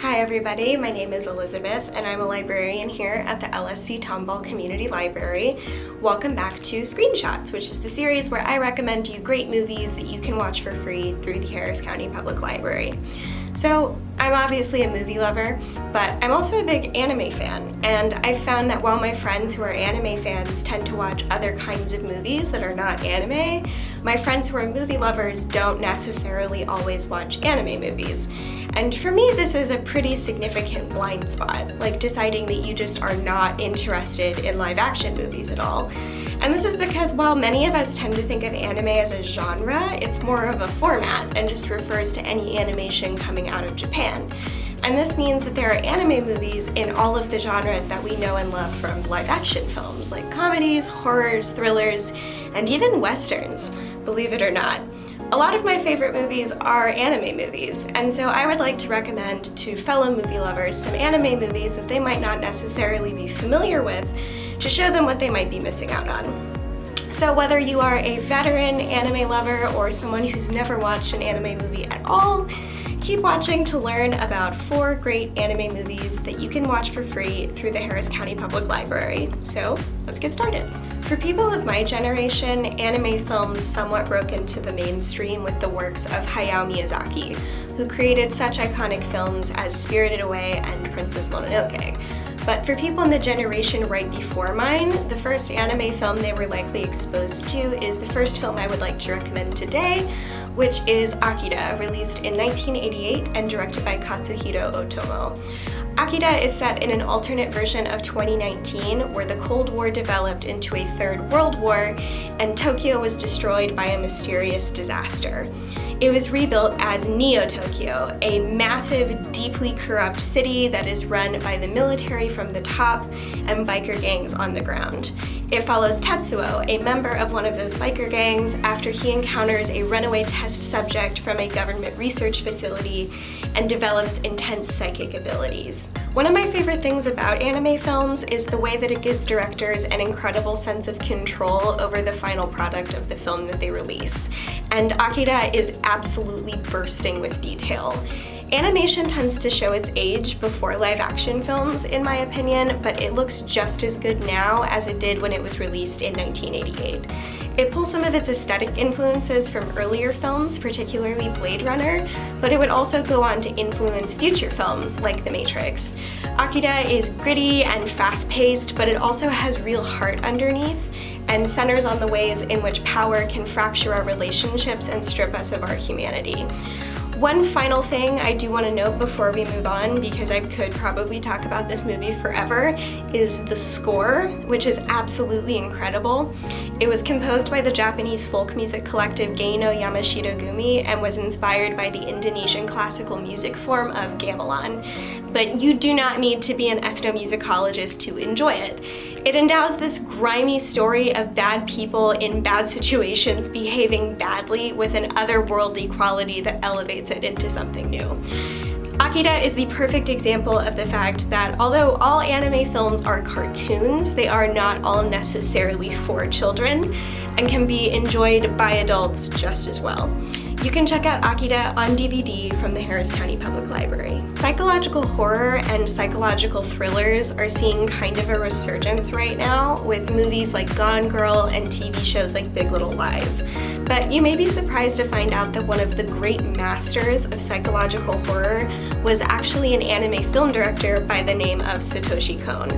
Hi everybody, my name is Elizabeth and I'm a librarian here at the LSC-Tomball Community Library. Welcome back to Screenshots, which is the series where I recommend you great movies that you can watch for free through the Harris County Public Library. So, I'm obviously a movie lover, but I'm also a big anime fan, and I've found that while my friends who are anime fans tend to watch other kinds of movies that are not anime, my friends who are movie lovers don't necessarily always watch anime movies. And for me, this is a pretty significant blind spot, like deciding that you just are not interested in live action movies at all. And this is because while many of us tend to think of anime as a genre, it's more of a format and just refers to any animation coming out of Japan. And this means that there are anime movies in all of the genres that we know and love from live action films, like comedies, horrors, thrillers, and even westerns, believe it or not. A lot of my favorite movies are anime movies, and so I would like to recommend to fellow movie lovers some anime movies that they might not necessarily be familiar with to show them what they might be missing out on. So whether you are a veteran anime lover or someone who's never watched an anime movie at all, keep watching to learn about 4 great anime movies that you can watch for free through the Harris County Public Library. So let's get started. For people of my generation, anime films somewhat broke into the mainstream with the works of Hayao Miyazaki, who created such iconic films as Spirited Away and Princess Mononoke. But for people in the generation right before mine, the first anime film they were likely exposed to is the first film I would like to recommend today, which is Akira, released in 1988 and directed by Katsuhiro Otomo. Akira is set in an alternate version of 2019 where the Cold War developed into a Third World War and Tokyo was destroyed by a mysterious disaster. It was rebuilt as Neo-Tokyo, a massive, deeply corrupt city that is run by the military from the top and biker gangs on the ground. It follows Tetsuo, a member of one of those biker gangs, after he encounters a runaway test subject from a government research facility and develops intense psychic abilities. One of my favorite things about anime films is the way that it gives directors an incredible sense of control over the final product of the film that they release. And Akira is absolutely bursting with detail. Animation tends to show its age before live action films, in my opinion, but it looks just as good now as it did when it was released in 1988. It pulls some of its aesthetic influences from earlier films, particularly Blade Runner, but it would also go on to influence future films like The Matrix. Akira is gritty and fast-paced, but it also has real heart underneath and centers on the ways in which power can fracture our relationships and strip us of our humanity. One final thing I do want to note before we move on, because I could probably talk about this movie forever, is the score, which is absolutely incredible. It was composed by the Japanese folk music collective Geino Yamashita-gumi and was inspired by the Indonesian classical music form of gamelan. But you do not need to be an ethnomusicologist to enjoy it. It endows this grimy story of bad people in bad situations behaving badly with an otherworldly quality that elevates it into something new. Akira is the perfect example of the fact that although all anime films are cartoons, they are not all necessarily for children and can be enjoyed by adults just as well. You can check out Akira on DVD from the Harris County Public Library. Psychological horror and psychological thrillers are seeing kind of a resurgence right now with movies like Gone Girl and TV shows like Big Little Lies. But you may be surprised to find out that one of the great masters of psychological horror was actually an anime film director by the name of Satoshi Kon.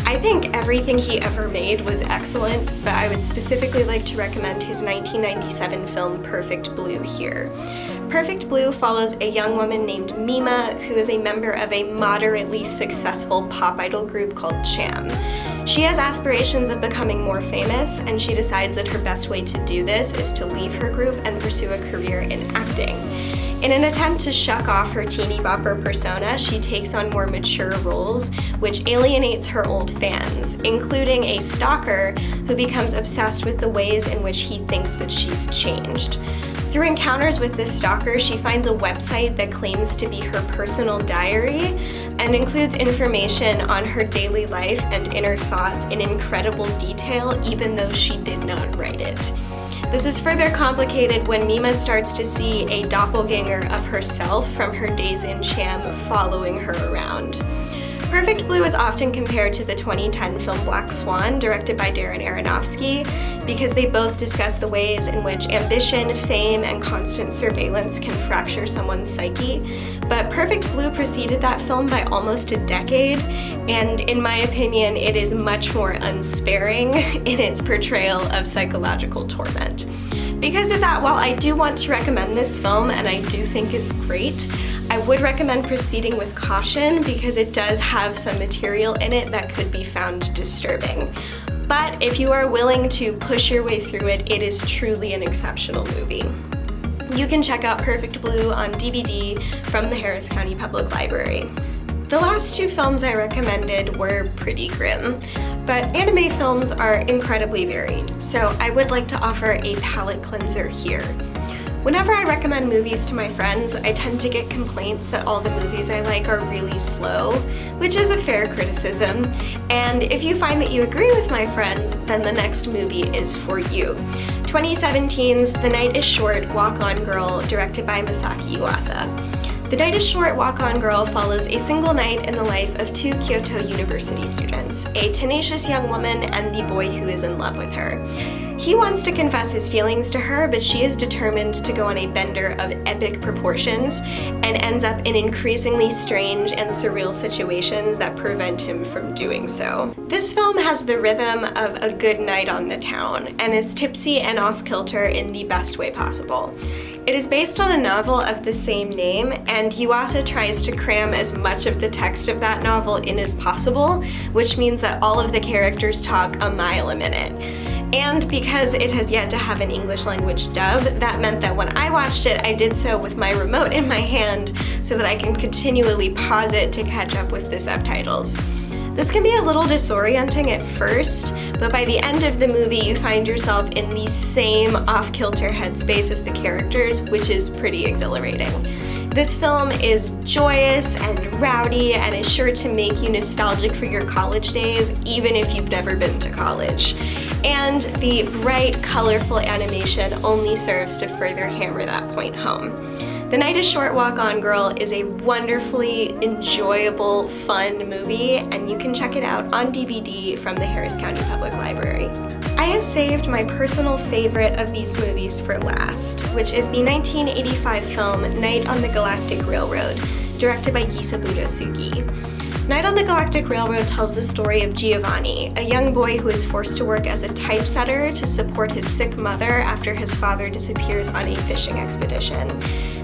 I think everything he ever made was excellent, but I would specifically like to recommend his 1997 film Perfect Blue here. Perfect Blue follows a young woman named Mima who is a member of a moderately successful pop idol group called Cham. She has aspirations of becoming more famous, and she decides that her best way to do this is to leave her group and pursue a career in acting. In an attempt to shuck off her teeny bopper persona, she takes on more mature roles, which alienates her old fans, including a stalker who becomes obsessed with the ways in which he thinks that she's changed. Through encounters with this stalker, she finds a website that claims to be her personal diary and includes information on her daily life and inner thoughts in incredible detail, even though she did not write it. This is further complicated when Mima starts to see a doppelganger of herself from her days in Cham following her around. Perfect Blue is often compared to the 2010 film Black Swan, directed by Darren Aronofsky, because they both discuss the ways in which ambition, fame, and constant surveillance can fracture someone's psyche. But Perfect Blue preceded that film by almost a decade, and in my opinion, it is much more unsparing in its portrayal of psychological torment. Because of that, while I do want to recommend this film, and I do think it's great, I would recommend proceeding with caution because it does have some material in it that could be found disturbing. But if you are willing to push your way through it, it is truly an exceptional movie. You can check out Perfect Blue on DVD from the Harris County Public Library. The last two films I recommended were pretty grim, but anime films are incredibly varied, so I would like to offer a palate cleanser here. Whenever I recommend movies to my friends, I tend to get complaints that all the movies I like are really slow, which is a fair criticism. And if you find that you agree with my friends, then the next movie is for you. 2017's The Night is Short, Walk On Girl, directed by Masaki Yuasa. The Night is Short, Walk On Girl follows a single night in the life of two Kyoto University students, a tenacious young woman and the boy who is in love with her. He wants to confess his feelings to her, but she is determined to go on a bender of epic proportions and ends up in increasingly strange and surreal situations that prevent him from doing so. This film has the rhythm of a good night on the town and is tipsy and off-kilter in the best way possible. It is based on a novel of the same name, and Yuasa tries to cram as much of the text of that novel in as possible, which means that all of the characters talk a mile a minute. And because it has yet to have an English language dub, that meant that when I watched it, I did so with my remote in my hand so that I can continually pause it to catch up with the subtitles. This can be a little disorienting at first, but by the end of the movie you find yourself in the same off-kilter headspace as the characters, which is pretty exhilarating. This film is joyous and rowdy and is sure to make you nostalgic for your college days, even if you've never been to college. And the bright, colorful animation only serves to further hammer that point home. The Night is Short, Walk On Girl is a wonderfully enjoyable, fun movie, and you can check it out on DVD from the Harris County Public Library. I have saved my personal favorite of these movies for last, which is the 1985 film Night on the Galactic Railroad, directed by Gisabudo Sugi. Night on the Galactic Railroad tells the story of Giovanni, a young boy who is forced to work as a typesetter to support his sick mother after his father disappears on a fishing expedition.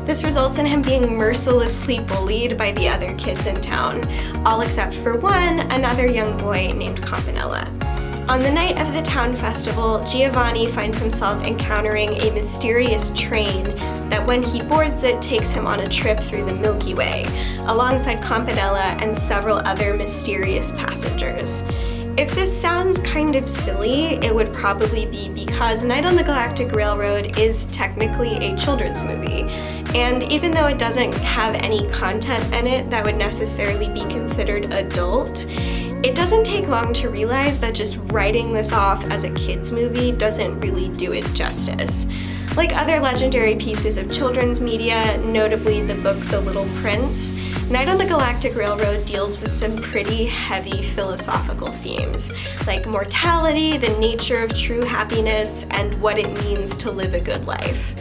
This results in him being mercilessly bullied by the other kids in town, all except for one, another young boy named Campanella. On the night of the town festival, Giovanni finds himself encountering a mysterious train that when he boards it takes him on a trip through the Milky Way, alongside Campanella and several other mysterious passengers. If this sounds kind of silly, it would probably be because Night on the Galactic Railroad is technically a children's movie, and even though it doesn't have any content in it that would necessarily be considered adult, it doesn't take long to realize that just writing this off as a kids' movie doesn't really do it justice. Like other legendary pieces of children's media, notably the book The Little Prince, Night on the Galactic Railroad deals with some pretty heavy philosophical themes, like mortality, the nature of true happiness, and what it means to live a good life.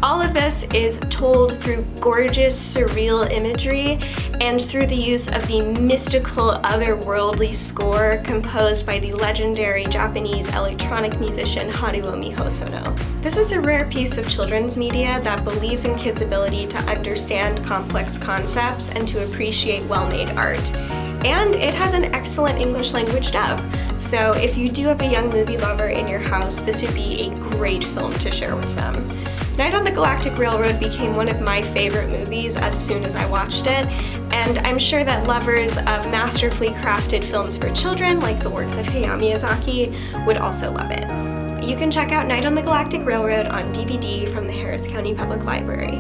All of this is told through gorgeous, surreal imagery and through the use of the mystical, otherworldly score composed by the legendary Japanese electronic musician Haruo Mihosono. This is a rare piece of children's media that believes in kids' ability to understand complex concepts and to appreciate well-made art. And it has an excellent English language dub, so if you do have a young movie lover in your house, this would be a great film to share with them. Night on the Galactic Railroad became one of my favorite movies as soon as I watched it, and I'm sure that lovers of masterfully crafted films for children, like the works of Hayao Miyazaki, would also love it. You can check out Night on the Galactic Railroad on DVD from the Harris County Public Library.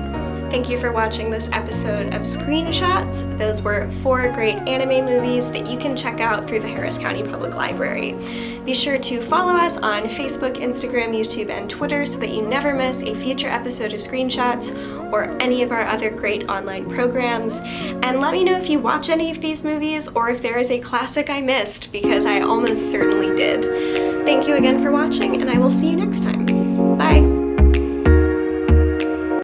Thank you for watching this episode of Screenshots. Those were 4 great anime movies that you can check out through the Harris County Public Library. Be sure to follow us on Facebook, Instagram, YouTube, and Twitter so that you never miss a future episode of Screenshots or any of our other great online programs. And let me know if you watch any of these movies or if there is a classic I missed, because I almost certainly did. Thank you again for watching, and I will see you next time.